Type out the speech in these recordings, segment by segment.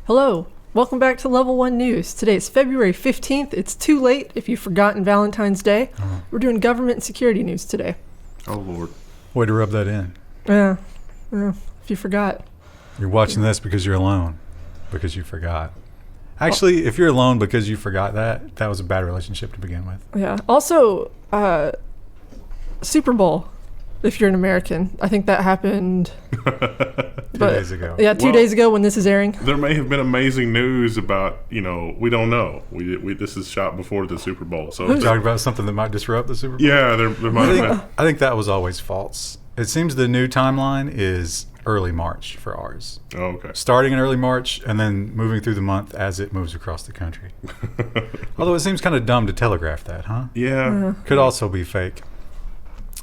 Hello, welcome back to Level 1 News. Today is February 15th. It's too late if you've forgotten Valentine's Day. We're doing government and security news today. Oh, Lord. Way to rub that in. Yeah, if you forgot. You're watching this because you're alone, because you forgot. Actually, if you're alone because you forgot that was a bad relationship to begin with. Yeah. Also, Super Bowl, if you're an American. I think that happened 2 days ago. Yeah, 2 days ago when this is airing. There may have been amazing news about, we don't know. This is shot before the Super Bowl. So We're talking about something that might disrupt the Super Bowl? Yeah, there might have been. I think that was always false. It seems the new timeline is early March for ours. Oh, okay. Starting in early March and then moving through the month as it moves across the country. Although it seems kind of dumb to telegraph that, huh? Yeah. Could also be fake.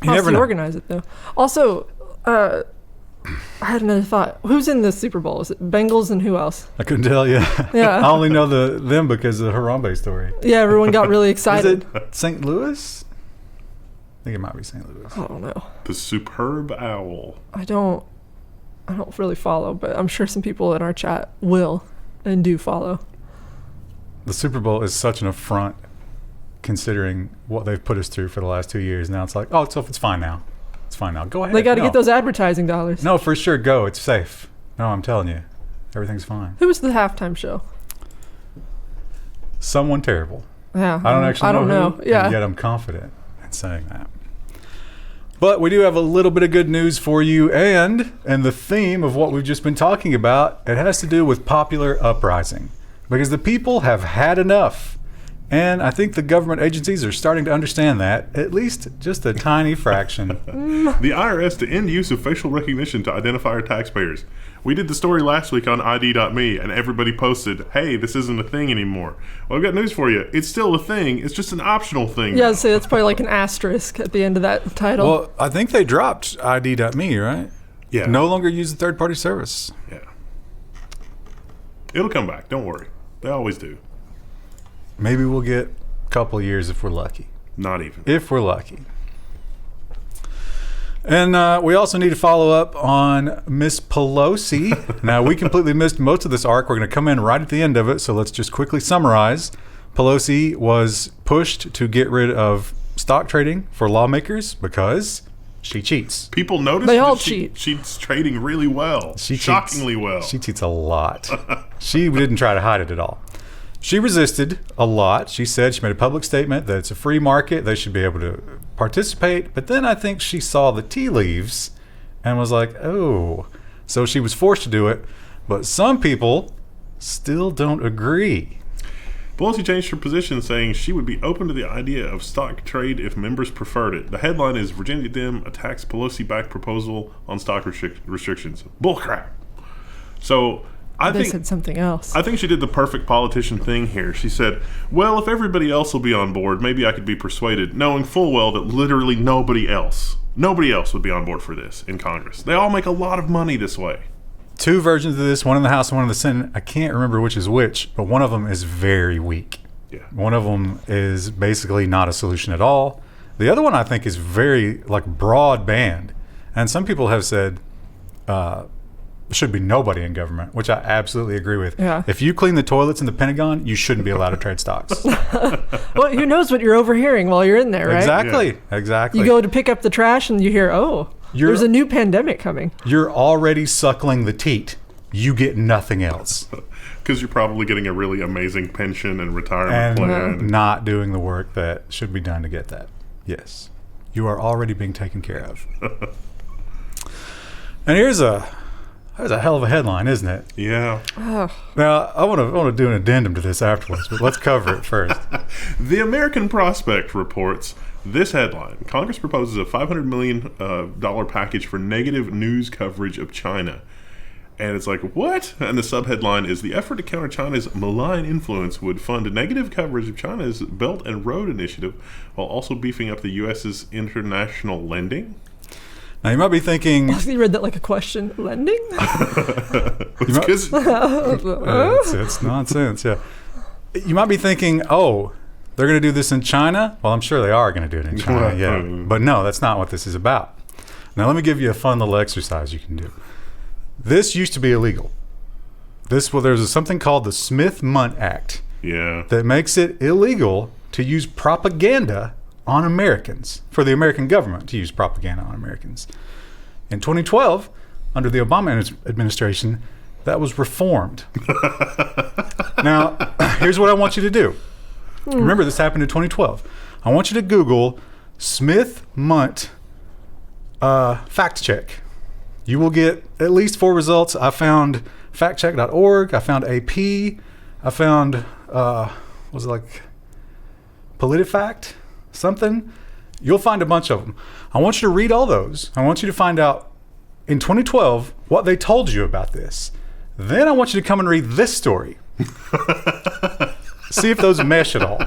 You How never to know. organize it, though. Also, I had another thought. Who's in the Super Bowl? Is it Bengals and who else? I couldn't tell you. Yeah. I only know them because of the Harambe story. Yeah, everyone got really Is excited. it St. Louis? I think it might be St. Louis. I don't know. The superb owl. I don't really follow, but I'm sure some people in our chat will and do follow. The Super Bowl is such an affront considering what they've put us through for the last 2 years. Now it's like, oh, it's fine now. It's fine now. Go ahead. They got to No. get those advertising dollars. No, for sure. Go. It's safe. No, I'm telling you. Everything's fine. Who was the halftime show? Someone terrible. Yeah. I don't actually I don't know. who, Yeah. and yet I'm confident in saying that. But we do have a little bit of good news for you, and the theme of what we've just been talking about, it has to do with popular uprising. Because the people have had enough. And I think the government agencies are starting to understand that, at least just a tiny fraction. The IRS to end use of facial recognition to identify our taxpayers. We did the story last week on ID.me, and everybody posted, hey, this isn't a thing anymore. Well, I've got news for you. It's still a thing. It's just an optional thing. Yeah, now. I'd say that's probably like an asterisk at the end of that title. Well, I think they dropped ID.me, right? Yeah. No longer use a third-party service. Yeah. It'll come back. Don't worry. They always do. Maybe we'll get a couple of years if we're lucky. Not even. If we're lucky. And we also need to follow up on Miss Pelosi. Now, we completely missed most of this arc. We're going to come in right at the end of it, so let's just quickly summarize. Pelosi was pushed to get rid of stock trading for lawmakers because she cheats. People notice They all that cheat. She's trading really well. She cheats. Shockingly well. She cheats a lot. She didn't try to hide it at all. She resisted a lot. She said, she made a public statement that it's a free market. They should be able to participate. But then I think she saw the tea leaves and was like, oh. So she was forced to do it. But some people still don't agree. Pelosi changed her position, saying she would be open to the idea of stock trade if members preferred it. The headline is Virginia Dem attacks Pelosi-backed proposal on stock restrictions. Bullcrap. So they said something else. I think she did the perfect politician thing here. She said, well, if everybody else will be on board, maybe I could be persuaded, knowing full well that literally nobody else would be on board for this in Congress. They all make a lot of money this way. Two versions of this, one in the House and one in the Senate. I can't remember which is which, but one of them is very weak. Yeah. One of them is basically not a solution at all. The other one I think is very broadband. And some people have said there should be nobody in government, which I absolutely agree with. Yeah. If you clean the toilets in the Pentagon, you shouldn't be allowed to trade stocks. Well, who knows what you're overhearing while you're in there, right? Exactly. Exactly. You go to pick up the trash and you hear, there's a new pandemic coming. You're already suckling the teat. You get nothing else. Because you're probably getting a really amazing pension and retirement And plan. not doing the work that should be done to get that. Yes. You are already being taken care of. And here's a hell of a headline, isn't it? Yeah. Now, I want to do an addendum to this afterwards, but let's cover it first. The American Prospect reports this headline. Congress proposes a $500 million package for negative news coverage of China. And it's like, what? And the subheadline is, the effort to counter China's malign influence would fund negative coverage of China's Belt and Road Initiative while also beefing up the U.S.'s international lending. Now, you might be thinking... You read that like a question. Lending? It's nonsense, yeah. You might be thinking, they're going to do this in China? Well, I'm sure they are going to do it in China, yeah. But no, that's not what this is about. Now, let me give you a fun little exercise you can do. This used to be illegal. There's something called the Smith-Mundt Act Yeah. that makes it illegal to use propaganda on Americans, for the American government to use propaganda on Americans. In 2012, under the Obama administration, that was reformed. Now, here's what I want you to do. Remember, this happened in 2012. I want you to Google Smith-Mundt fact check. You will get at least 4 results. I found factcheck.org. I found AP. I found, was it like PolitiFact? Something? You'll find a bunch of them. I want you to read all those. I want you to find out in 2012 what they told you about this. Then I want you to come and read this story. See if those mesh at all.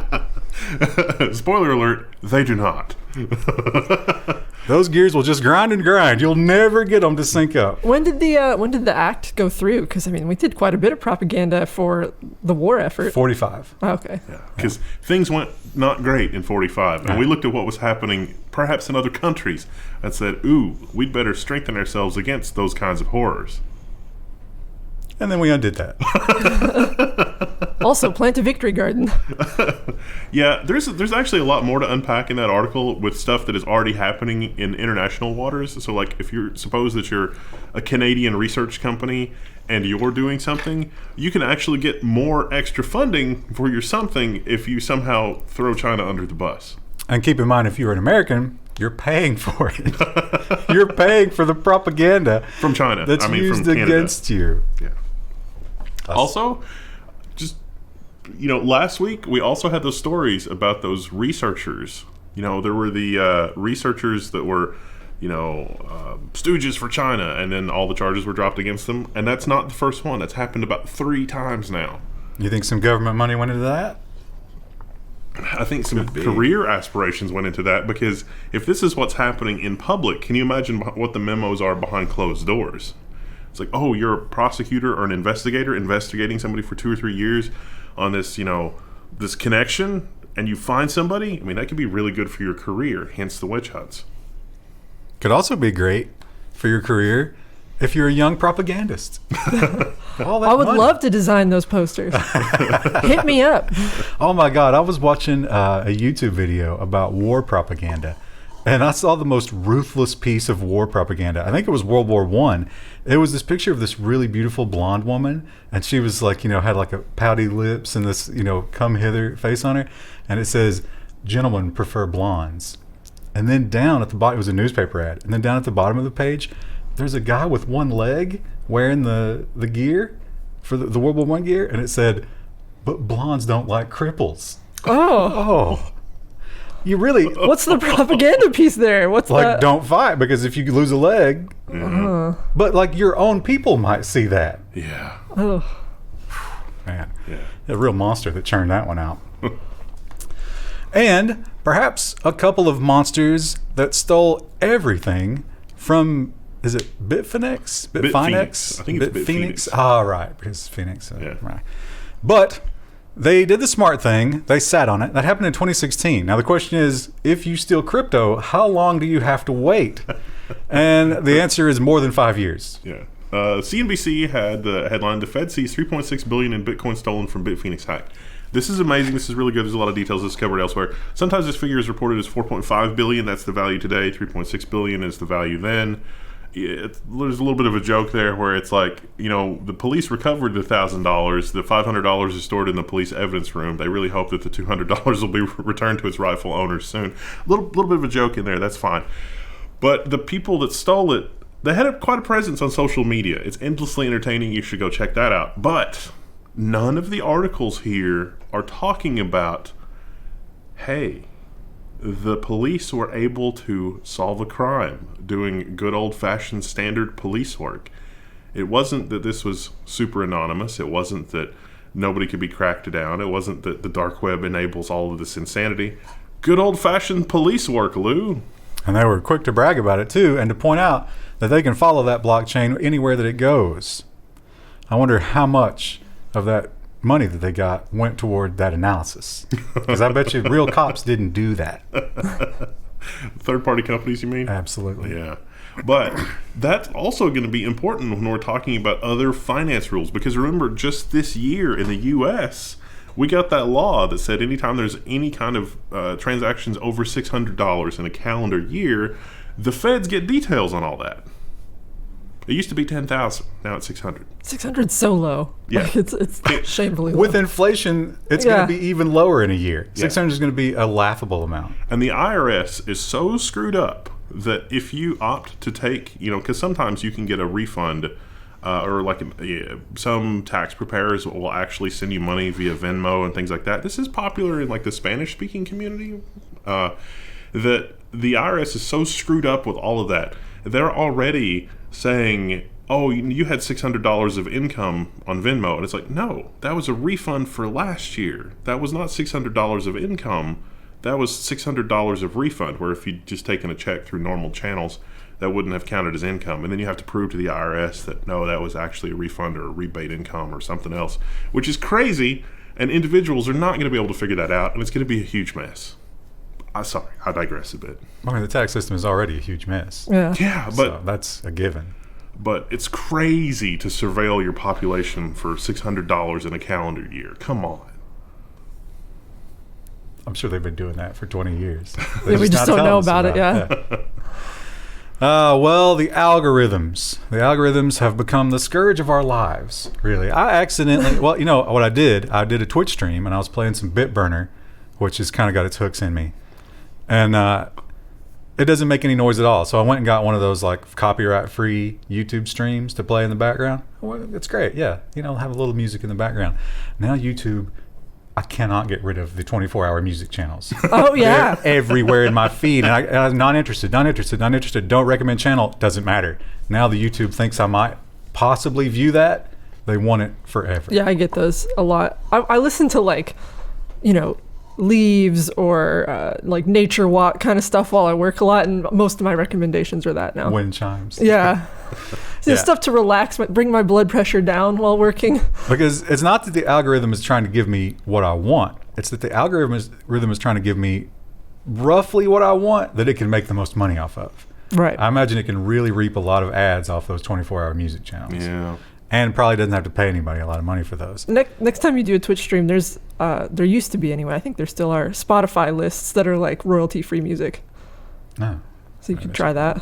Spoiler alert, they do not. Those gears will just grind and grind. You'll never get them to sync up. When did the act go through? Because I mean, we did quite a bit of propaganda for the war effort. 45. Oh, okay. Because things went not great in 45. And Right. we looked at what was happening perhaps in other countries and said, ooh, we'd better strengthen ourselves against those kinds of horrors. And then we undid that. Also, plant a victory garden. Yeah, there's actually a lot more to unpack in that article with stuff that is already happening in international waters. So, like, if you're suppose that you're a Canadian research company and you're doing something, you can actually get more extra funding for your something if you somehow throw China under the bus. And keep in mind, if you're an American, you're paying for it. You're paying for the propaganda From China. that's from used Canada. against you. Yeah. Also, just, last week we also had those stories about those researchers. There were the researchers that were, stooges for China, and then all the charges were dropped against them. And that's not the first one. That's happened about 3 times now. You think some government money went into that? I think some career aspirations went into that, because if this is what's happening in public, can you imagine what the memos are behind closed doors? It's like, oh, you're a prosecutor or an investigator investigating somebody for 2 or 3 years on this, this connection, and you find somebody. I mean, that could be really good for your career, hence the witch hunts. Could also be great for your career if you're a young propagandist. I would love to design those posters. Hit me up. Oh my God, I was watching a YouTube video about war propaganda, and I saw the most ruthless piece of war propaganda. I think it was World War I. It was this picture of this really beautiful blonde woman, and she was like, had like a pouty lips and this, come hither face on her, and it says, "Gentlemen prefer blondes." And then down at the bottom, it was a newspaper ad, and then down at the bottom of the page, there's a guy with one leg wearing the gear for the World War I gear, and it said, "But blondes don't like cripples." Oh. You really... What's the propaganda piece there? What's Like, don't fight, because if you lose a leg... But, like, your own people might see that. Yeah. Oh. Man. Yeah. A real monster that churned that one out. And perhaps a couple of monsters that stole everything from... Is it Bitfinex? Bitfinex. I think it's Bitfinex. Ah, right. Because Phoenix. Yeah. Right. But they did the smart thing. They sat on it. That happened in 2016. Now, the question is, if you steal crypto, how long do you have to wait? And the answer is more than 5 years. Yeah. CNBC had the headline, "The Fed sees $3.6 billion in Bitcoin stolen from Bitfinex hack." This is amazing. This is really good. There's a lot of details that's covered elsewhere. Sometimes this figure is reported as $4.5 billion. That's the value today. $3.6 billion is the value then. There's a little bit of a joke there where it's like, the police recovered the $1,000. The $500 is stored in the police evidence room. They really hope that the $200 will be returned to its rightful owners soon. A little bit of a joke in there. That's fine. But the people that stole it, they had quite a presence on social media. It's endlessly entertaining. You should go check that out. But none of the articles here are talking about, hey, the police were able to solve a crime doing good old-fashioned standard police work. It wasn't that this was super anonymous. It wasn't that nobody could be cracked down. It wasn't that the dark web enables all of this insanity. Good old-fashioned police work, Lou. And they were quick to brag about it, too, and to point out that they can follow that blockchain anywhere that it goes. I wonder how much of that money that they got went toward that analysis. Because I bet you real cops didn't do that. Third-party companies, you mean? Absolutely. Yeah. But that's also going to be important when we're talking about other finance rules. Because remember, just this year in the U.S., we got that law that said anytime there's any kind of transactions over $600 in a calendar year, the feds get details on all that. It used to be 10,000. Now it's 600. 600's so low. Yeah. Like it's shamefully low. With inflation, it's going to be even lower in a year. Yeah. 600 is going to be a laughable amount. And the IRS is so screwed up that if you opt to take, because sometimes you can get a refund or like some tax preparers will actually send you money via Venmo and things like that. This is popular in like the Spanish-speaking community. That the IRS is so screwed up with all of that. They're already saying, oh, you had $600 of income on Venmo. And it's like, no, that was a refund for last year. That was not $600 of income. That was $600 of refund, where if you'd just taken a check through normal channels, that wouldn't have counted as income. And then you have to prove to the IRS that, no, that was actually a refund or a rebate income or something else, which is crazy. And individuals are not going to be able to figure that out. And it's going to be a huge mess. Sorry, I digress a bit. I mean, the tax system is already a huge mess. Yeah, but So that's a given. But it's crazy to surveil your population for $600 in a calendar year. Come on. I'm sure they've been doing that for 20 years. Yeah, we just don't know about it, yeah. Well, the algorithms. The algorithms have become the scourge of our lives, really. I accidentally, well, you know what I did? I did a Twitch stream, and I was playing some Bitburner, which has kind of got its hooks in me. And it doesn't make any noise at all. So I went and got one of those like copyright-free YouTube streams to play in the background. Well, it's great, yeah. Have a little music in the background. Now YouTube, I cannot get rid of the 24-hour music channels. Oh, yeah. They're everywhere in my feed. And I'm not interested. Don't recommend channel. Doesn't matter. Now the YouTube thinks I might possibly view that. They want it forever. Yeah, I get those a lot. I listen to Leaves or like Nature Walk kind of stuff while I work a lot, and most of my recommendations are that now. Wind chimes. Yeah. Stuff to relax, bring my blood pressure down while working. Because it's not that the algorithm is trying to give me what I want. It's that the algorithm is trying to give me roughly what I want that it can make the most money off of. Right. I imagine it can really reap a lot of ads off those 24-hour music channels. Yeah. And probably doesn't have to pay anybody a lot of money for those. Next time you do a Twitch stream, there used to be anyway, I think there still are Spotify lists that are like royalty-free music. No. So you can try that.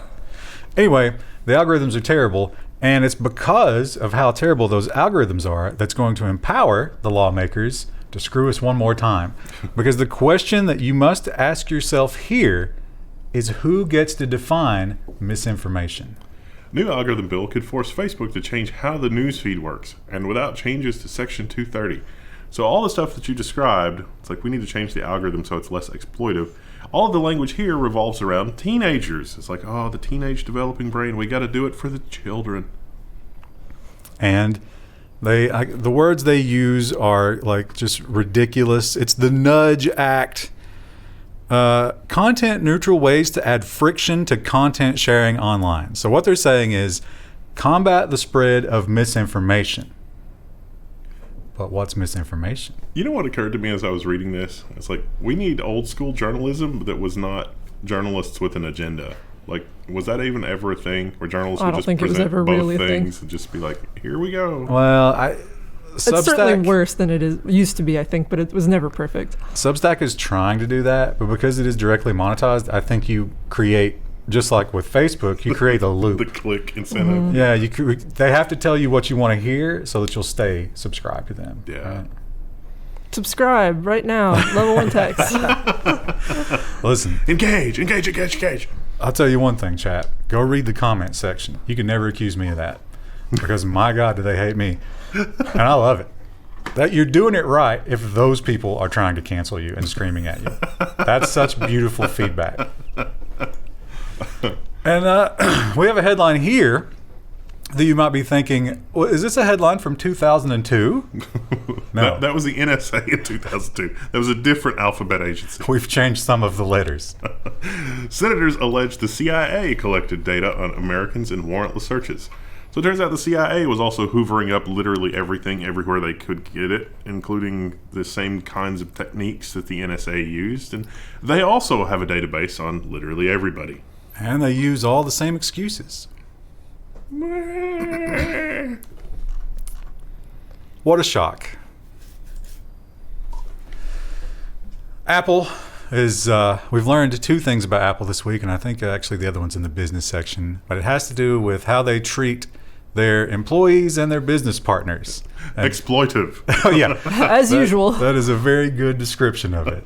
Anyway, the algorithms are terrible, and it's because of how terrible those algorithms are that's going to empower the lawmakers to screw us one more time. Because the question that you must ask yourself here is who gets to define misinformation? New algorithm bill could force Facebook to change how the news feed works, and without changes to Section 230. So all the stuff that you described, it's like we need to change the algorithm so it's less exploitive. All of the language here revolves around teenagers. It's like, oh, the teenage developing brain, we got to do it for the children. And the words they use are like just ridiculous. It's the Nudge Act. Content neutral ways to add friction to content sharing online. So what they're saying is combat the spread of misinformation. But what's misinformation? You know what occurred to me as I was reading this? It's like, we need old school journalism that was not journalists with an agenda. Like, was that even ever a thing where journalists would just present both things and just be like, here we go? Well, it's certainly worse than used to be, I think, but it was never perfect. Substack is trying to do that, but because it is directly monetized, I think you create, just like with Facebook, you create a loop. The click incentive. Mm-hmm. Yeah, they have to tell you what you want to hear so that you'll stay subscribed to them. Yeah. Right? Subscribe right now. Level 1 text. Listen. Engage. I'll tell you one thing, chat. Go read the comment section. You can never accuse me of that. Because my God, do they hate me. And I love it. That you're doing it right if those people are trying to cancel you and screaming at you. That's such beautiful feedback. And we have a headline here that you might be thinking, well, is this a headline from 2002? No. That was the NSA in 2002. That was a different alphabet agency. We've changed some of the letters. Senators allege the CIA collected data on Americans in warrantless searches. So it turns out the CIA was also hoovering up literally everything everywhere they could get it, including the same kinds of techniques that the NSA used. And they also have a database on literally everybody. And they use all the same excuses. What a shock. Apple is, we've learned two things about Apple this week, and I think actually the other one's in the business section, but it has to do with how they treat their employees and their business partners. And, Exploitive. oh, yeah. As usual. That is a very good description of it.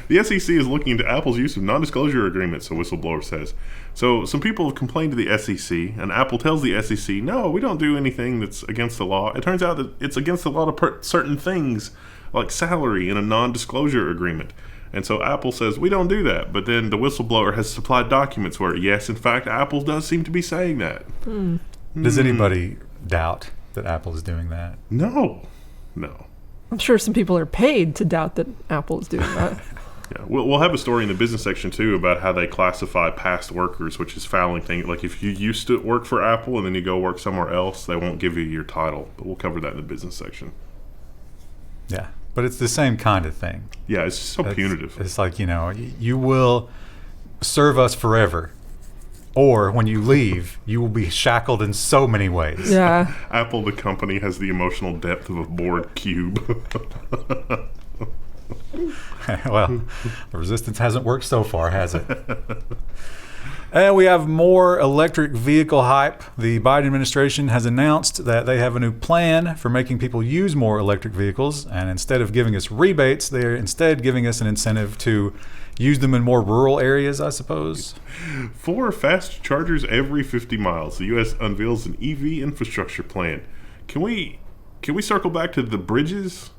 The SEC is looking into Apple's use of non-disclosure agreements, a whistleblower says. So some people have complained to the SEC, and Apple tells the SEC, no, we don't do anything that's against the law. It turns out that it's against the law to certain things, like salary in a non-disclosure agreement. And so Apple says, we don't do that. But then the whistleblower has supplied documents where, yes, in fact, Apple does seem to be saying that. Does anybody doubt that Apple is doing that? No. I'm sure some people are paid to doubt that Apple is doing that. Yeah, we'll have a story in the business section, too, about how they classify past workers, which is fouling thing. Like, if you used to work for Apple and then you go work somewhere else, they won't give you your title. But we'll cover that in the business section. Yeah, but it's the same kind of thing. Yeah, it's so punitive. It's like, you will serve us forever. Or when you leave, you will be shackled in so many ways. Yeah. Apple, the company, has the emotional depth of a bored cube. Well, the resistance hasn't worked so far, has it? And we have more electric vehicle hype. The Biden administration has announced that they have a new plan for making people use more electric vehicles. And instead of giving us rebates, they're instead giving us an incentive to use them in more rural areas, I suppose. 4 fast chargers every 50 miles. The U.S. unveils an EV infrastructure plan. Can we circle back to the bridges?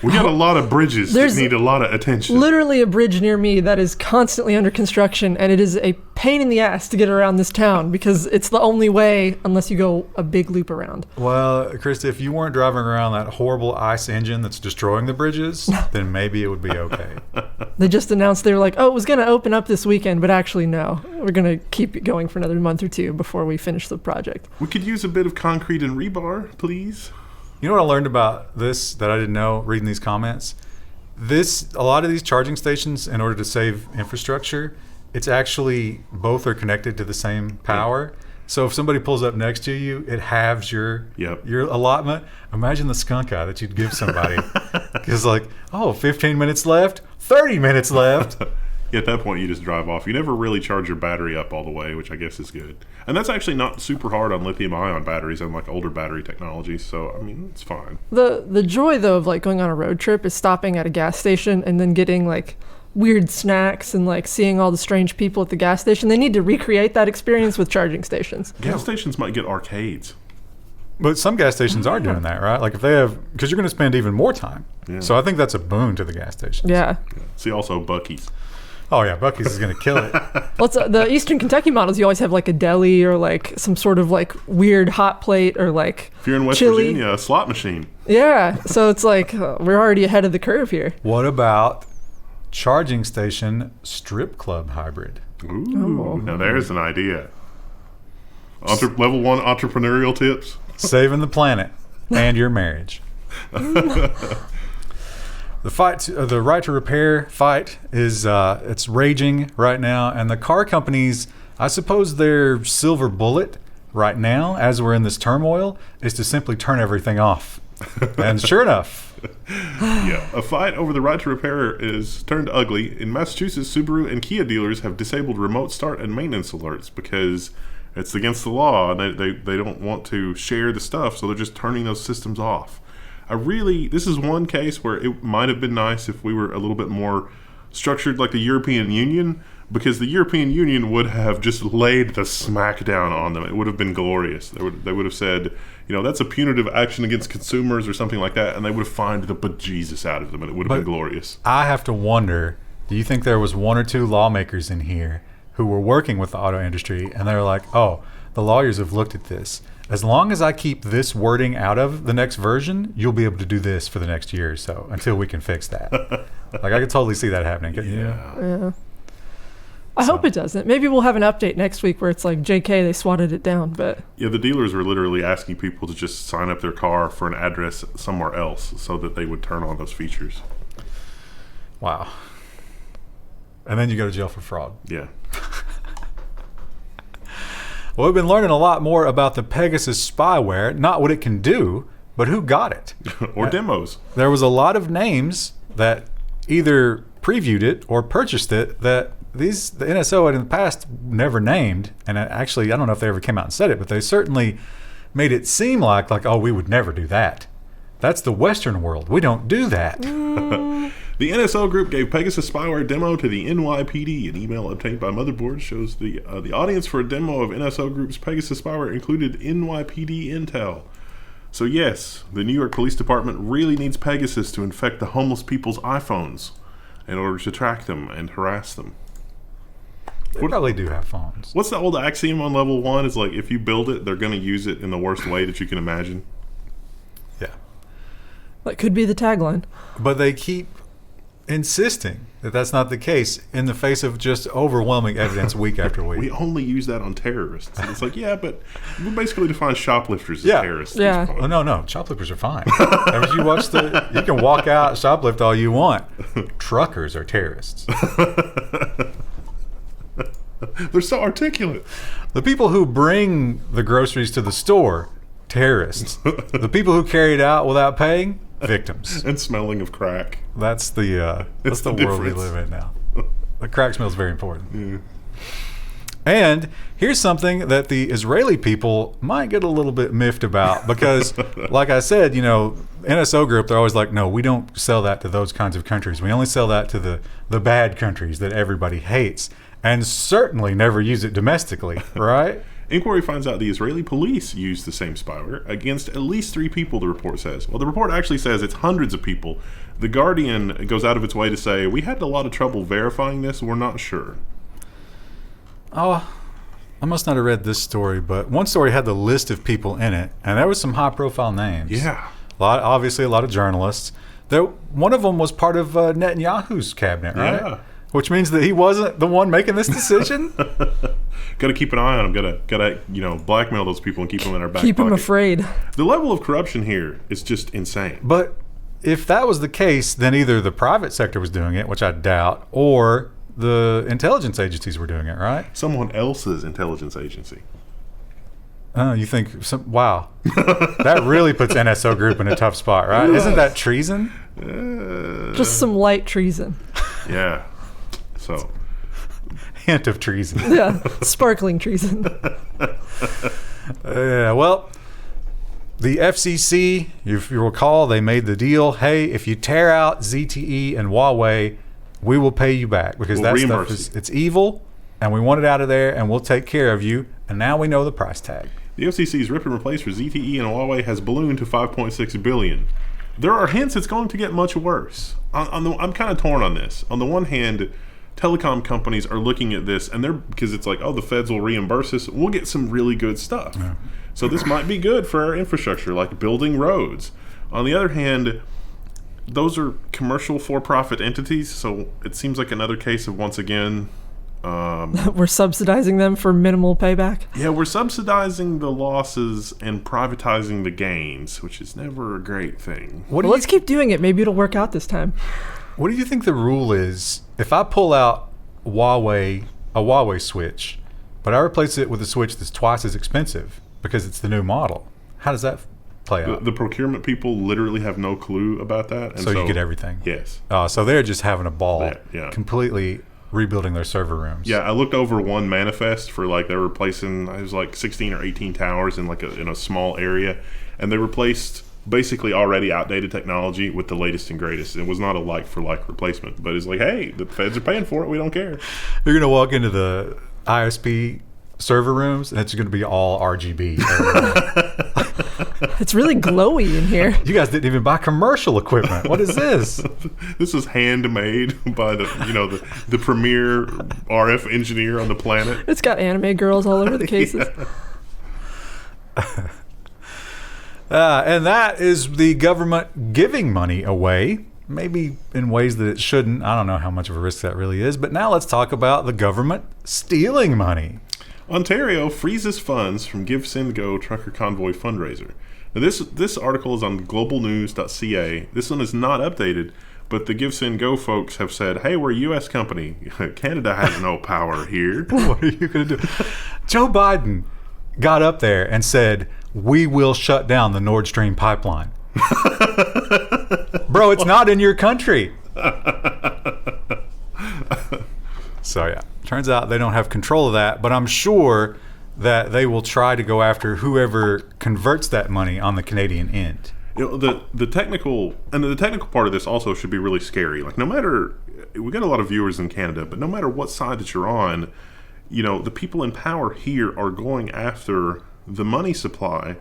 We got a lot of bridges that need a lot of attention. Literally a bridge near me that is constantly under construction, and it is a pain in the ass to get around this town because it's the only way unless you go a big loop around. Well, Krista, if you weren't driving around that horrible ICE engine that's destroying the bridges, then maybe it would be okay. They just announced they were like, oh, it was going to open up this weekend, but actually no. We're going to keep it going for another month or two before we finish the project. We could use a bit of concrete and rebar, please. You know what I learned about this that I didn't know reading these comments? A lot of these charging stations, in order to save infrastructure, it's actually both are connected to the same power. Yeah. So if somebody pulls up next to you, it halves your allotment. Imagine the skunk eye that you'd give somebody. Because 15 minutes left, 30 minutes left. Yeah, at that point, you just drive off. You never really charge your battery up all the way, which I guess is good. And that's actually not super hard on lithium-ion batteries and older battery technology. So, I mean, it's fine. The joy, though, of going on a road trip is stopping at a gas station and then getting weird snacks and seeing all the strange people at the gas station. They need to recreate that experience with charging stations. Gas stations might get arcades. But some gas stations are doing that, right? If they have, because you're going to spend even more time. Yeah. So I think that's a boon to the gas stations. Yeah. See, also Buc-ee's. Oh, yeah, Buc-ee's is going to kill it. Well, the Eastern Kentucky models, you always have a deli or some sort of weird hot plate or if you're in West chili. Virginia, a slot machine. Yeah, so it's we're already ahead of the curve here. What about charging station strip club hybrid? Ooh, now there's an idea. Level 1 entrepreneurial tips. Saving the planet and your marriage. The right to repair fight is it's raging right now, and the car companies, I suppose their silver bullet right now, as we're in this turmoil, is to simply turn everything off. And sure enough, yeah, a fight over the right to repair is turned ugly. In Massachusetts, Subaru and Kia dealers have disabled remote start and maintenance alerts because it's against the law, and they don't want to share the stuff, so they're just turning those systems off. This is one case where it might have been nice if we were a little bit more structured like the European Union, because the European Union would have just laid the smackdown on them. It would have been glorious. They would have said, that's a punitive action against consumers or something like that, and they would have fined the bejesus out of them, and it would have been glorious. I have to wonder, do you think there was one or two lawmakers in here who were working with the auto industry, and they were like, oh, the lawyers have looked at this. As long as I keep this wording out of the next version, you'll be able to do this for the next year or so until we can fix that. I could totally see that happening. Yeah. I hope it doesn't. Maybe we'll have an update next week where it's like, JK, they swatted it down. But yeah, the dealers were literally asking people to just sign up their car for an address somewhere else so that they would turn on those features. Wow. And then you go to jail for fraud. Yeah. Well, we've been learning a lot more about the Pegasus spyware, not what it can do, but who got it. Or demos. There was a lot of names that either previewed it or purchased it that the NSO had in the past never named. And actually, I don't know if they ever came out and said it, but they certainly made it seem like, oh, we would never do that. That's the Western world. We don't do that. The NSO group gave Pegasus spyware demo to the NYPD. An email obtained by Motherboard shows the audience for a demo of NSO group's Pegasus spyware included NYPD intel. So yes, the New York Police Department really needs Pegasus to infect the homeless people's iPhones in order to track them and harass them. They probably do have phones. What's the old axiom on Level 1? Is like, if you build it, they're going to use it in the worst way that you can imagine. Yeah. that could be the tagline. But they keep insisting that that's not the case in the face of just overwhelming evidence week after week. We only use that on terrorists. And it's like, yeah, but we basically define shoplifters as terrorists. Yeah. At this point. Oh, no. Shoplifters are fine. If you watch you can walk out, shoplift all you want. Truckers are terrorists. They're so articulate. The people who bring the groceries to the store, terrorists. The people who carry it out without paying, victims. And smelling of crack. That's the world we live in now. The crack smell is very important. Yeah. And here's something that the Israeli people might get a little bit miffed about because, like I said, NSO Group, they're always like, no, we don't sell that to those kinds of countries. We only sell that to the bad countries that everybody hates, and certainly never use it domestically, right? Inquiry finds out the Israeli police used the same spyware against at least 3 people, the report says. Well, the report actually says it's hundreds of people. The Guardian goes out of its way to say, we had a lot of trouble verifying this, we're not sure. Oh, I must not have read this story, but one story had the list of people in it, and there was some high-profile names. Yeah. Obviously, a lot of journalists. One of them was part of Netanyahu's cabinet, right? Yeah. Which means that he wasn't the one making this decision. Got to keep an eye on him. Got to blackmail those people and keep them in our back Keep pocket. him afraid. The level of corruption here is just insane. But if that was the case, then either the private sector was doing it, which I doubt, or the intelligence agencies were doing it, right? Someone else's intelligence agency. You think, wow. That really puts NSO Group in a tough spot, right? Isn't that treason? Just some light treason. Yeah. So. Hint of treason. Yeah, sparkling treason. Well, the FCC, if you recall, they made the deal. Hey, if you tear out ZTE and Huawei, we will pay you back because We'll that stuff reimburse it's evil, and we want it out of there, and we'll take care of you. And now we know the price tag. The FCC's rip and replace for ZTE and Huawei has ballooned to $5.6 billion. There are hints it's going to get much worse. I'm kind of torn on this. On the one hand, telecom companies are looking at this, and because it's like, oh, the feds will reimburse us. We'll get some really good stuff. Yeah. So this might be good for our infrastructure, like building roads. On the other hand, those are commercial for-profit entities, so it seems like another case of, once again, we're subsidizing them for minimal payback. Yeah, we're subsidizing the losses and privatizing the gains, which is never a great thing. Let's keep doing it. Maybe it'll work out this time. What do you think the rule is? If I pull out a Huawei switch, but I replace it with a switch that's twice as expensive because it's the new model, how does that play out? The procurement people literally have no clue about that. And so you get everything? Yes. So they're just having a ball, yeah. Completely rebuilding their server rooms. Yeah, I looked over one manifest for they were replacing, it was like 16 or 18 towers in in a small area, and they replaced basically already outdated technology with the latest and greatest. It was not a like-for-like replacement, but it's like, hey, the feds are paying for it, we don't care. You're going to walk into the ISP server rooms, and it's going to be all RGB. It's really glowy in here. You guys didn't even buy commercial equipment. What is this? This is handmade by the premier RF engineer on the planet. It's got anime girls all over the cases. And that is the government giving money away. maybe in ways that it shouldn't. I don't know how much of a risk that really is. But now let's talk about the government stealing money. Ontario freezes funds from GiveSendGo trucker convoy fundraiser. Now this article is on globalnews.ca. This one is not updated, but the GiveSendGo folks have said, hey, we're a U.S. company. Canada has no power here. What are you going to do? Joe Biden got up there and said, we will shut down the Nord Stream pipeline. Bro, it's not in your country. So, yeah, turns out they don't have control of that, but I'm sure that they will try to go after whoever converts that money on the Canadian end. The technical part of this also should be really scary. Like, no matter, we got a lot of viewers in Canada, but no matter what side that you're on, the people in power here are going after the money supply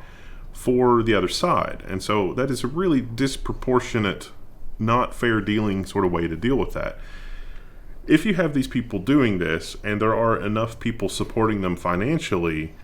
for the other side. And so that is a really disproportionate, not fair dealing sort of way to deal with that. If you have these people doing this and there are enough people supporting them financially,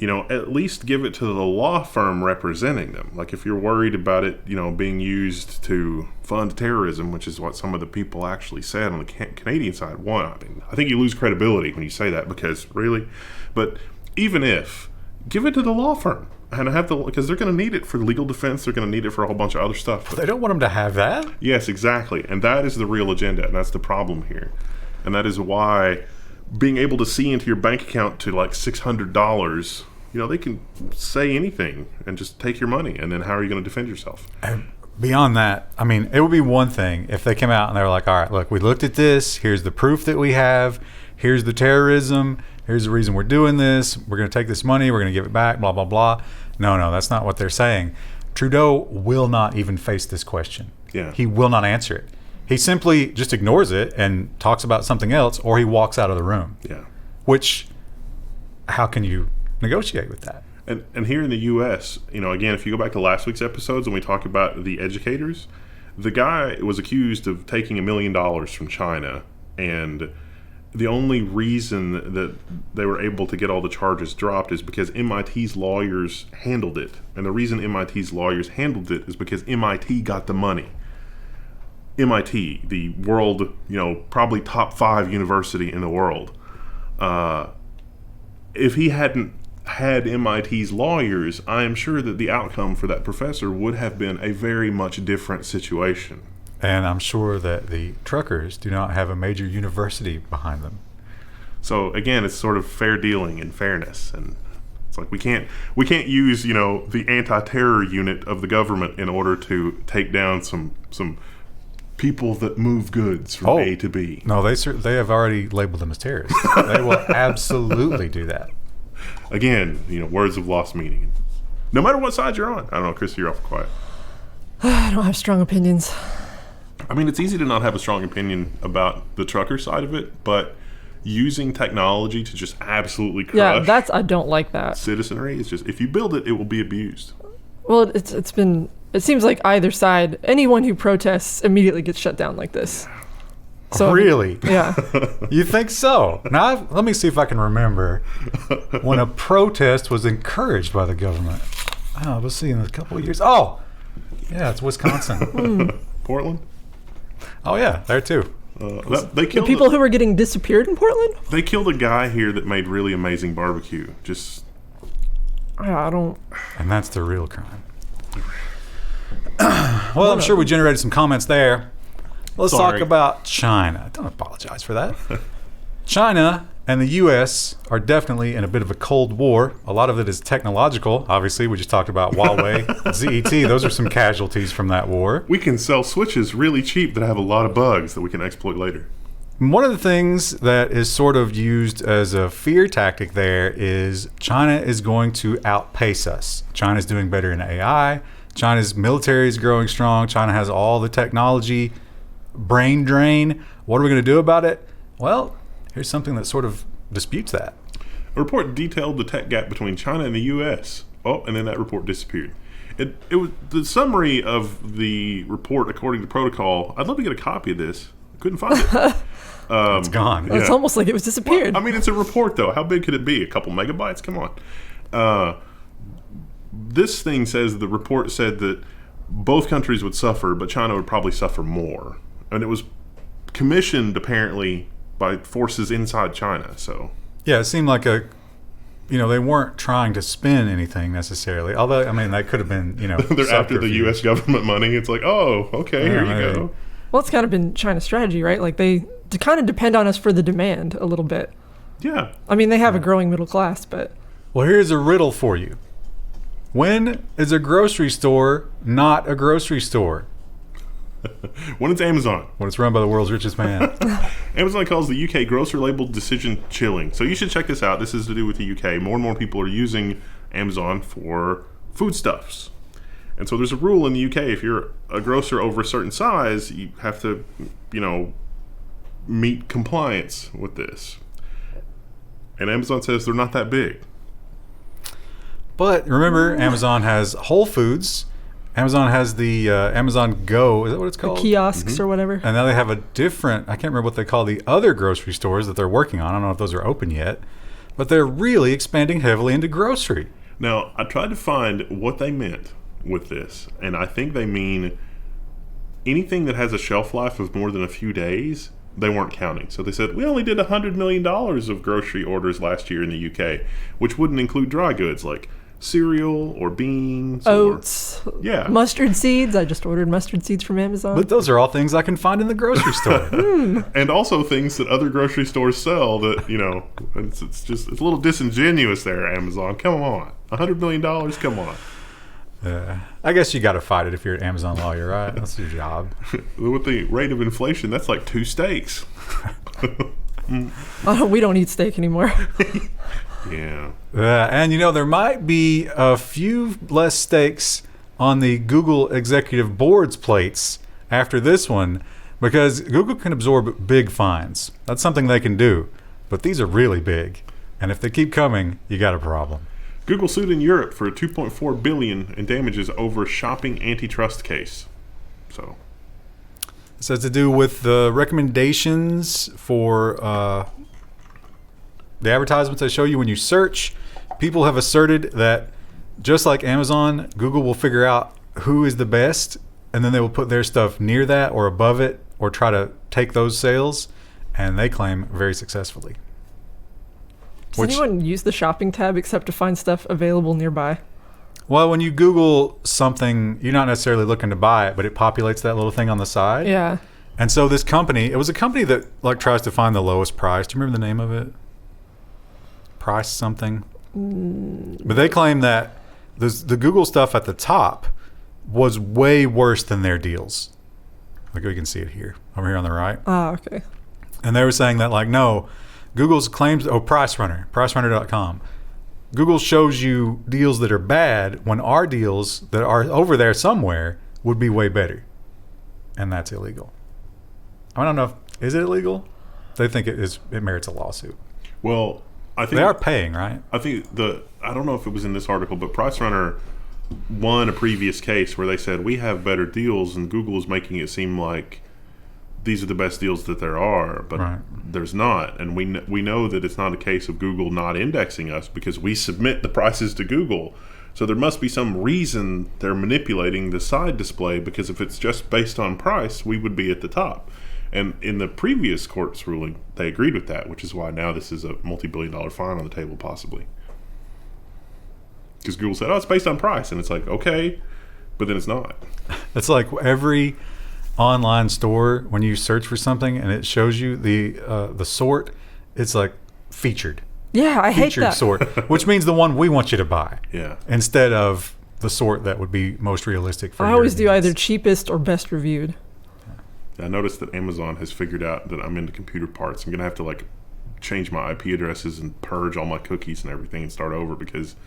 at least give it to the law firm representing them. Like if you're worried about it, being used to fund terrorism, which is what some of the people actually said on the Canadian side. One, I think you lose credibility when you say that because really, but even if, give it to the law firm. And because they're going to need it for legal defense. They're going to need it for a whole bunch of other stuff. But they don't want them to have that? Yes, exactly. And that is the real agenda. And that's the problem here. And that is why being able to see into your bank account to like $600, they can say anything and just take your money. And then how are you going to defend yourself? And beyond that, it would be one thing if they came out and they were like, all right, look, we looked at this. Here's the proof that we have. Here's the terrorism. Here's the reason we're doing this. We're going to take this money. We're going to give it back, blah, blah, blah. No, that's not what they're saying. Trudeau will not even face this question. Yeah. He will not answer it. He simply just ignores it and talks about something else, or he walks out of the room. Yeah. Which, how can you negotiate with that? And here in the U.S., again, if you go back to last week's episodes and we talk about the educators, the guy was accused of taking $1 million from China, and the only reason that they were able to get all the charges dropped is because MIT's lawyers handled it. And the reason MIT's lawyers handled it is because MIT got the money. MIT, the world, probably top 5 university in the world. If he hadn't had MIT's lawyers, I am sure that the outcome for that professor would have been a very much different situation. And I'm sure that the truckers do not have a major university behind them. So again, it's sort of fair dealing and fairness, and it's like we can't use the anti-terror unit of the government in order to take down some people that move goods from A to B. No, they have already labeled them as terrorists. They will absolutely do that. Again, words have lost meaning. No matter what side you're on. I don't know, Chris, you're awful quiet. I don't have strong opinions. It's easy to not have a strong opinion about the trucker side of it, but using technology to just absolutely crush I don't like that. Citizenry is just, if you build it, it will be abused. Well, it seems like either side, anyone who protests immediately gets shut down like this. So, really? Yeah. You think so? Now, let me see if I can remember when a protest was encouraged by the government. We'll see in a couple of years. Oh, yeah, it's Wisconsin. Portland? Oh, yeah, there too. They killed the people who were getting disappeared in Portland? They killed a guy here that made really amazing barbecue. Just... I don't... And that's the real crime. Well, I'm sure we generated some comments there. Let's talk about China. Don't apologize for that. China and the U.S. are definitely in a bit of a cold war. A lot of it is technological. Obviously, we just talked about Huawei, ZTE. Those are some casualties from that war. We can sell switches really cheap that have a lot of bugs that we can exploit later. One of the things that is sort of used as a fear tactic there is China is going to outpace us. China's doing better in AI. China's military is growing strong. China has all the technology. Brain drain. What are we going to do about it? Well, here's something that sort of disputes that. A report detailed the tech gap between China and the U.S. Oh, and then that report disappeared. It was the summary of the report according to protocol. I'd love to get a copy of this. I couldn't find it. It's gone. Yeah. It's almost like it was disappeared. Well, it's a report, though. How big could it be? A couple megabytes? Come on. This thing says, the report said that both countries would suffer, but China would probably suffer more. And it was commissioned, apparently, by forces inside China. So Yeah, it seemed like they weren't trying to spin anything necessarily. Although, I mean, that could have been, they're after the U.S. government money. It's like, oh, okay, here you maybe. go. Well, it's kind of been China's strategy, right? Like they kind of depend on us for the demand a little bit. Yeah. I mean, they have a growing middle class, but Well, here's a riddle for you. When is a grocery store not a grocery store? When it's Amazon. When it's run by the world's richest man. Amazon calls the UK Grocer-Label decision chilling. So you should check this out. This is to do with the UK. More and more people are using Amazon for foodstuffs. And so there's a rule in the UK. If you're a grocer over a certain size, you have to, meet compliance with this. And Amazon says they're not that big. But remember, Amazon has Whole Foods. Amazon has the Amazon Go. Is that what it's called? kiosks or whatever. And now they have a different, I can't remember what they call the other grocery stores that they're working on. I don't know if those are open yet. But they're really expanding heavily into grocery. Now, I tried to find what they meant with this. And I think they mean anything that has a shelf life of more than a few days, they weren't counting. So they said, we only did $100 million of grocery orders last year in the UK, which wouldn't include dry goods like cereal or beans, Oats, yeah, mustard seeds. I just ordered mustard seeds from Amazon. But those are all things I can find in the grocery store. and also things that other grocery stores sell that it's a little disingenuous there. Amazon, come on, $100 million, come on. I guess you got to fight it if you're an Amazon lawyer, right? That's your job. With the rate of inflation, that's like 2 steaks. We don't eat steak anymore. Yeah. And there might be a few less steaks on the Google executive board's plates after this one, because Google can absorb big fines. That's something they can do, but these are really big, and if they keep coming, you got a problem. Google sued in Europe for $2.4 billion in damages over shopping antitrust case. So This has to do with the recommendations for the advertisements they show you when you search. People have asserted that just like Amazon, Google will figure out who is the best, and then they will put their stuff near that or above it or try to take those sales, and they claim very successfully. Does anyone use the shopping tab except to find stuff available nearby? Well, when you Google something, you're not necessarily looking to buy it, but it populates that little thing on the side. Yeah. And so this company, it was a company that tries to find the lowest price. Do you remember the name of it? Price something. But they claim that the Google stuff at the top was way worse than their deals. Like we can see it here, over here on the right. Ah, okay. And they were saying that no, Google's claims, pricerunner.com. Google shows you deals that are bad when our deals that are over there somewhere would be way better. And that's illegal. I don't know is it illegal? They think it merits a lawsuit. Well, I think they are paying, right? I think I don't know if it was in this article, but PriceRunner won a previous case where they said we have better deals, and Google is making it seem like these are the best deals that there are, but right. There's not. And we know that it's not a case of Google not indexing us because we submit the prices to Google. So there must be some reason they're manipulating the side display, because if it's just based on price, we would be at the top. And in the previous court's ruling, they agreed with that, which is why now this is a multi-billion-dollar fine on the table, possibly. Because Google said, it's based on price. And it's like, okay, but then it's not. It's like every online store, when you search for something and it shows you the sort, it's like featured. Yeah, I hate Featured that. sort, which means the one we want you to buy. Yeah. Instead of the sort that would be most realistic for I your always do needs. either cheapest or best reviewed. I noticed that Amazon has figured out that I'm into computer parts. I'm going to have to change my IP addresses and purge all my cookies and everything and start over, because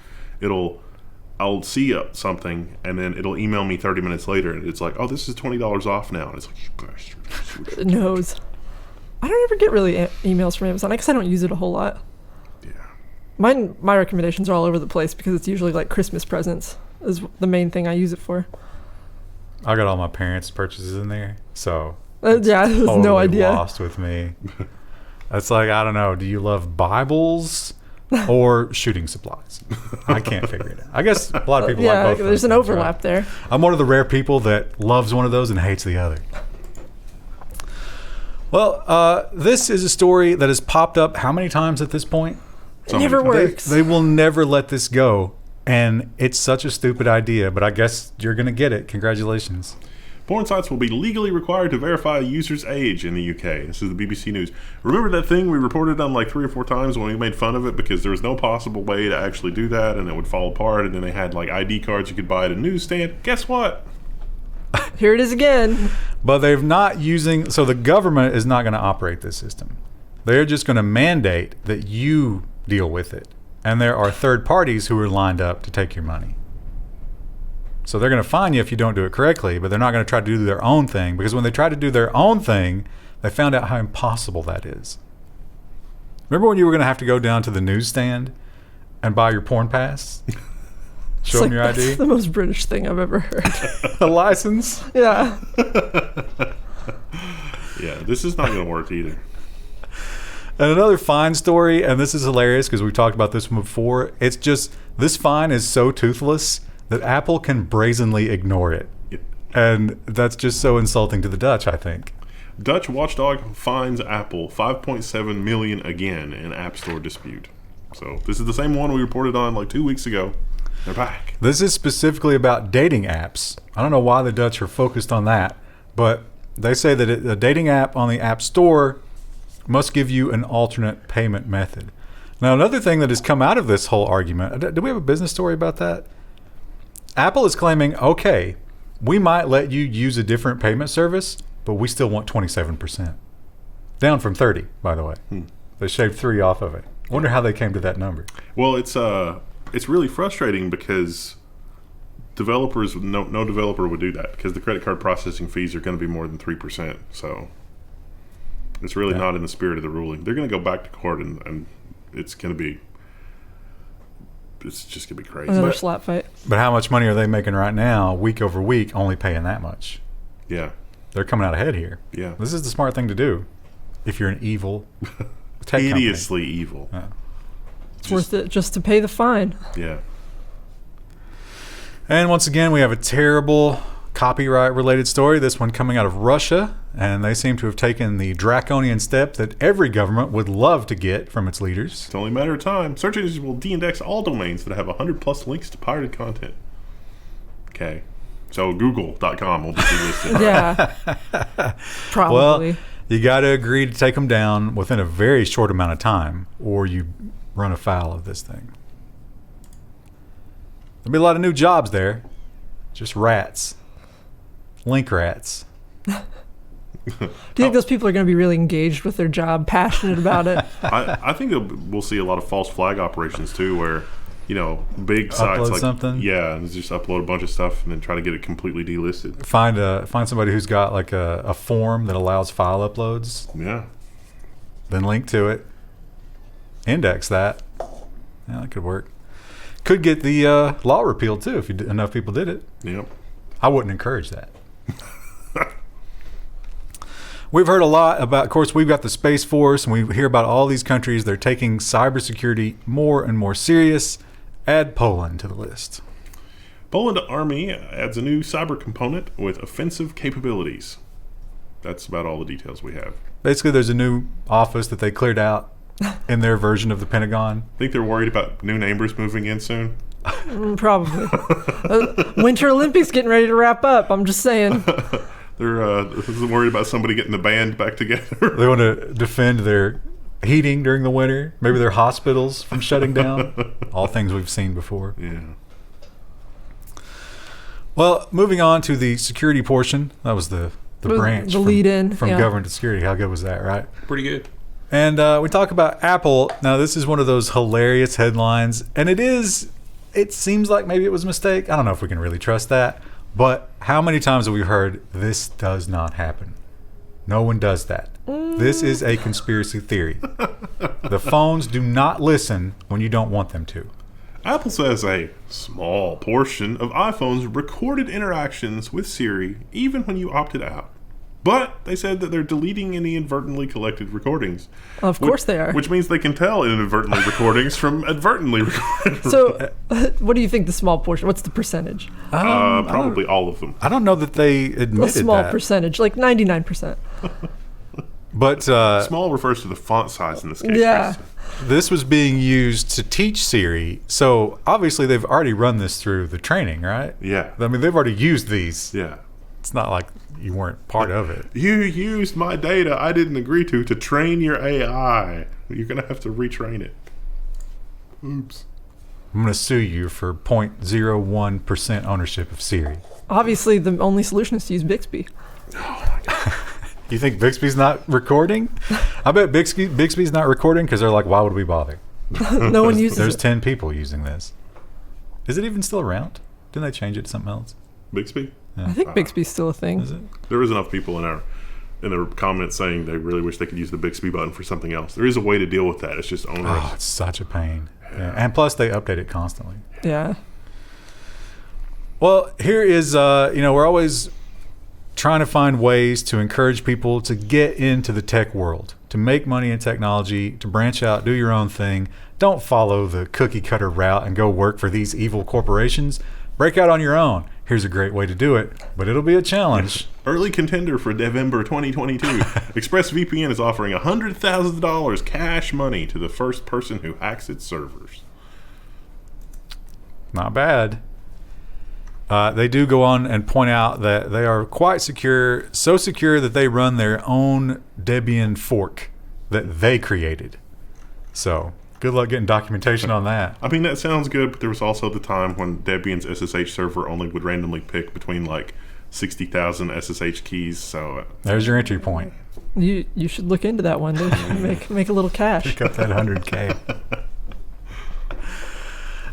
I'll see something and then it'll email me 30 minutes later and it's like, oh, this is $20 off now. And it's like, you bastard. It knows. I don't ever get really emails from Amazon. I guess I don't use it a whole lot. Yeah. My recommendations are all over the place because it's usually like Christmas presents is the main thing I use it for. I got all my parents' purchases in there, so Yeah, there's totally no idea. lost with me. It's like, I don't know. Do you love Bibles or shooting supplies. I can't figure it out. I guess a lot of people like both. There's an overlap right? there. I'm one of the rare people that loves one of those and hates the other. Well, this is a story that has popped up how many times at this point? It never works. They will never let this go. And it's such a stupid idea, but I guess you're going to get it. Congratulations. Porn sites will be legally required to verify a user's age in the UK. This is the BBC News. Remember that thing we reported on like 3 or 4 times when we made fun of it because there was no possible way to actually do that and it would fall apart, and then they had like ID cards you could buy at a newsstand? Guess what? Here it is again. But they've not using, so the government is not going to operate this system. They're just going to mandate that you deal with it. And there are third parties who are lined up to take your money. So they're going to fine you if you don't do it correctly, but they're not going to try to do their own thing, because when they tried to do their own thing, they found out how impossible that is. Remember when you were going to have to go down to the newsstand and buy your porn pass? Show them your ID? That's the most British thing I've ever heard. A license? Yeah. Yeah, this is not going to work either. And another fine story, and this is hilarious because we've talked about this one before. It's just, this fine is so toothless that Apple can brazenly ignore it. Yep. And that's just so insulting to the Dutch, I think. Dutch watchdog fines Apple $5.7 million again in App Store dispute. So this is the same one we reported on like 2 weeks ago. They're back. This is specifically about dating apps. I don't know why the Dutch are focused on that, but they say that a dating app on the App Store must give you an alternate payment method. Now, another thing that has come out of this whole argument, do we have a business story about that? Apple is claiming, okay, we might let you use a different payment service, but we still want 27%. Down from 30, by the way. They shaved 3 off of it. I wonder how they came to that number. Well, it's really frustrating because developers, no developer would do that because the credit card processing fees are going to be more than 3%. So it's really not in the spirit of the ruling. They're going to go back to court and it's going to be, it's just going to be crazy. Another slap fight. But how much money are they making right now, week over week, only paying that much? Yeah. They're coming out ahead here. Yeah. This is the smart thing to do if you're an evil tech Hideously evil. company. It's worth it just to pay the fine. Yeah. And once again, we have a terrible copyright-related story, this one coming out of Russia, and they seem to have taken the draconian step that every government would love to get from its leaders. It's only a matter of time. Search engines will de-index all domains that have 100+ links to pirated content. Okay. So google.com will be delisted. Yeah. Probably. Well, you got to agree to take them down within a very short amount of time, or you run afoul of this thing. There'll be a lot of new jobs there. Just rats. Link rats. Do you think those people are going to be really engaged with their job, passionate about it? I think we'll see a lot of false flag operations too, where big sites Upload like something? Yeah, and just upload a bunch of stuff and then try to get it completely delisted. Find somebody who's got like a form that allows file uploads. Yeah. Then link to it. Index that. Yeah, that could work. Could get the law repealed too if enough people did it. Yep. I wouldn't encourage that. We've heard a lot about, of course, we've got the Space Force, and we hear about all these countries. They're taking cybersecurity more and more serious. Add Poland to the list. Poland Army adds a new cyber component with offensive capabilities. That's about all the details we have. Basically, there's a new office that they cleared out in their version of the Pentagon. Think they're worried about new neighbors moving in soon? Probably. Winter Olympics getting ready to wrap up. I'm just saying. They're worried about somebody getting the band back together. They want to defend their heating during the winter. Maybe their hospitals from shutting down. All things we've seen before. Yeah. Well, moving on to the security portion. That was the branch. The lead-in. From yeah. government to security. How good was that, right? Pretty good. And we talk about Apple. Now, this is one of those hilarious headlines. And it seems like maybe it was a mistake. I don't know if we can really trust that. But how many times have we heard this does not happen? No one does that. This is a conspiracy theory. The phones do not listen when you don't want them to. Apple says a small portion of iPhones recorded interactions with Siri even when you opted out. But they said that they're deleting any inadvertently collected recordings. Of course they are. Which means they can tell inadvertently recordings from advertently recorded. So, what do you think the small portion? What's the percentage? Probably all of them. I don't know that they admitted A small that. percentage, like 99%. But Small refers to the font size in this case. Yeah. this was being used to teach Siri. So obviously they've already run this through the training, right? Yeah. I mean, they've already used these. Yeah. It's not like you weren't part of it. You used my data I didn't agree to train your AI. You're going to have to retrain it. Oops. I'm going to sue you for 0.01% ownership of Siri. Obviously, the only solution is to use Bixby. You think Bixby's not recording? I bet Bixby's not recording because they're like, why would we bother? No one uses There's it. 10 people using this. Is it even still around? Didn't they change it to something else? Bixby? I think Bixby's still a thing. Is it? There was enough people in the comments saying they really wish they could use the Bixby button for something else. There is a way to deal with that. It's just onerous. Oh, it's such a pain. Yeah. And plus, they update it constantly. Yeah. Well, here is, we're always trying to find ways to encourage people to get into the tech world, to make money in technology, to branch out, do your own thing. Don't follow the cookie cutter route and go work for these evil corporations. Break out on your own. Here's a great way to do it, but it'll be a challenge. Early contender for November 2022. ExpressVPN is offering $100,000 cash money to the first person who hacks its servers. Not bad. They do go on and point out that they are quite secure, so secure that they run their own Debian fork that they created. So good luck getting documentation on that. I mean, that sounds good, but there was also the time when Debian's SSH server only would randomly pick between like 60,000 SSH keys. So There's your entry point. You should look into that one. Make a little cash. Pick up that 100K.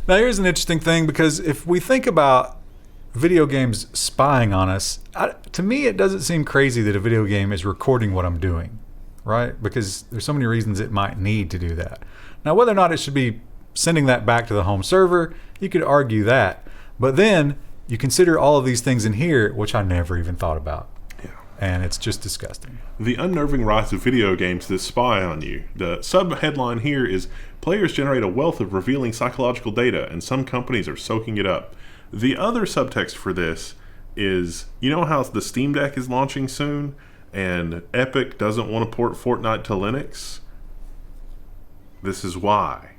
Now here's an interesting thing, because if we think about video games spying on us, to me it doesn't seem crazy that a video game is recording what I'm doing, right? Because there's so many reasons it might need to do that. Now, whether or not it should be sending that back to the home server, you could argue that. But then you consider all of these things in here, which I never even thought about. yeah. And it's just disgusting. The unnerving rise of video games that spy on you. The sub-headline here is, players generate a wealth of revealing psychological data, and some companies are soaking it up. The other subtext for this is, you know how the Steam Deck is launching soon, and Epic doesn't want to port Fortnite to Linux? This is why.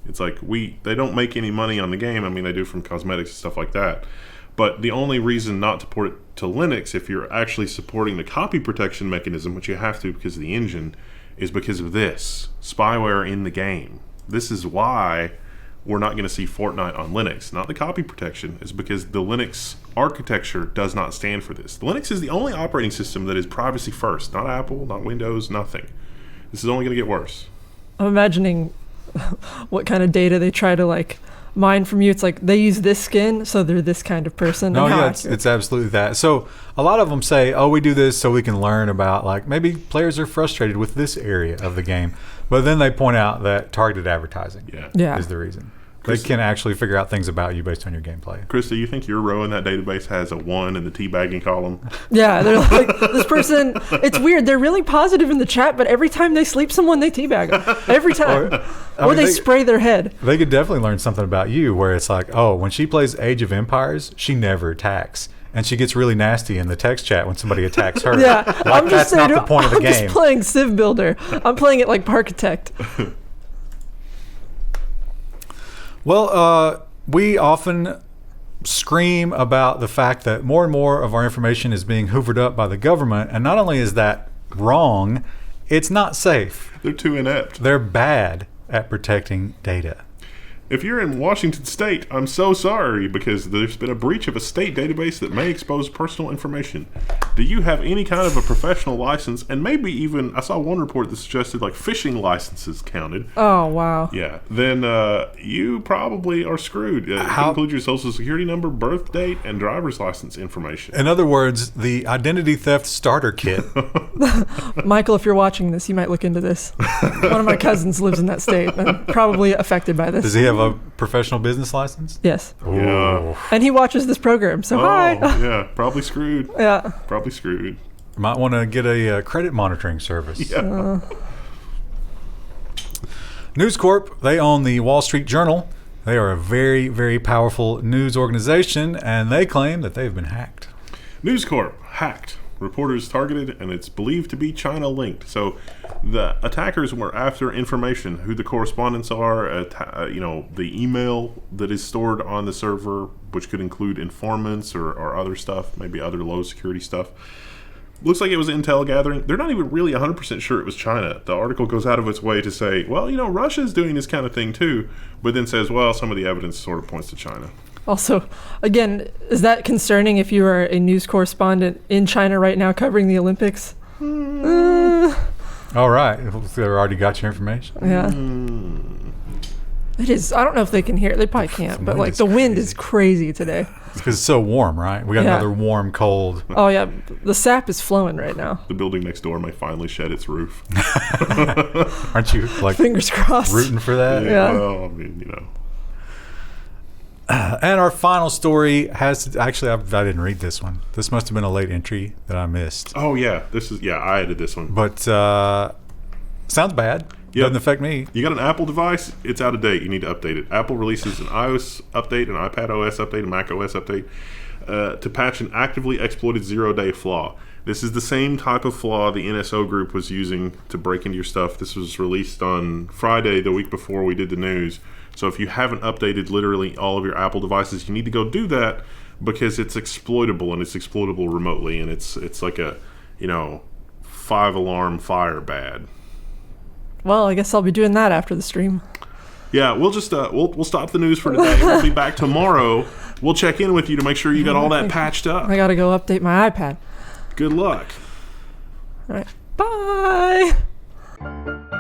It's like, they don't make any money on the game. I mean, they do from cosmetics and stuff like that. But the only reason not to port it to Linux, if you're actually supporting the copy protection mechanism, which you have to because of the engine, is because of this spyware in the game. This is why we're not going to see Fortnite on Linux. Not the copy protection. It's because the Linux architecture does not stand for this. Linux is the only operating system that is privacy first. Not Apple, not Windows, nothing. This is only going to get worse. I'm imagining what kind of data they try to mine from you. It's like they use this skin, so they're this kind of person. No, And how yeah, accurate. it's absolutely that. So a lot of them say, oh, we do this so we can learn about, maybe players are frustrated with this area of the game. But then they point out that targeted advertising Yeah. is the reason. They can actually figure out things about you based on your gameplay. Krista, you think your row in that database has a 1 in the teabagging column? Yeah, they're like, this person, it's weird. They're really positive in the chat, but every time they sleep someone, they teabag them. Every time. Or they spray their head. They could definitely learn something about you, where it's like, oh, when she plays Age of Empires, she never attacks. And she gets really nasty in the text chat when somebody attacks her. Yeah, I'm that's just not the point of the I'm game. just playing Civ Builder. I'm playing it like Parkitect. Well, we often scream about the fact that more and more of our information is being hoovered up by the government. And not only is that wrong, it's not safe. They're too inept. They're bad at protecting data. If you're in Washington State, I'm so sorry, because there's been a breach of a state database that may expose personal information. Do you have any kind of a professional license? And maybe even, I saw one report that suggested fishing licenses counted. Oh, wow. Yeah. Then you probably are screwed. It can include your social security number, birth date, and driver's license information. In other words, the identity theft starter kit. Michael, if you're watching this, you might look into this. One of my cousins lives in that state and probably affected by this. Does he have a professional business license? Yes. Yeah. And he watches this program, so hi. Yeah, probably screwed. Yeah. Probably screwed. Might want to get a credit monitoring service. Yeah. News Corp, they own the Wall Street Journal. They are a very, very powerful news organization, and they claim that they've been hacked. News Corp hacked. Reporters targeted, and it's believed to be China linked. So the attackers were after information, who the correspondents are, the email that is stored on the server, which could include informants or other stuff, maybe other low security stuff. Looks like it was intel gathering. They're not even really 100% sure it was China. The article goes out of its way to say, well, Russia's doing this kind of thing too, but then says, well, some of the evidence sort of points to China. Also, again, is that concerning if you are a news correspondent in China right now covering the Olympics? All right. They already got your information. Yeah. It is. I don't know if they can hear it. They probably can't. But the wind is crazy today. It's because it's so warm, right? We got another warm, cold. Oh, yeah. The sap is flowing right now. The building next door may finally shed its roof. Aren't you, fingers crossed, rooting for that? Yeah. Well, I mean, And our final story has actually, I didn't read this one. This must have been a late entry that I missed. Oh yeah, I added this one. But sounds bad. Yep. Doesn't affect me. You got an Apple device, it's out of date. You need to update it. Apple releases an iOS update, an iPadOS update, a macOS update to patch an actively exploited 0-day flaw. This is the same type of flaw the NSO group was using to break into your stuff. This was released on Friday, the week before we did the news. So if you haven't updated literally all of your Apple devices, you need to go do that because it's exploitable, and it's exploitable remotely, and it's like a 5-alarm fire bad. Well, I guess I'll be doing that after the stream. Yeah, we'll just we'll stop the news for today. We'll be back tomorrow. We'll check in with you to make sure you got all that patched up. I gotta go update my iPad. Good luck. All right. Bye.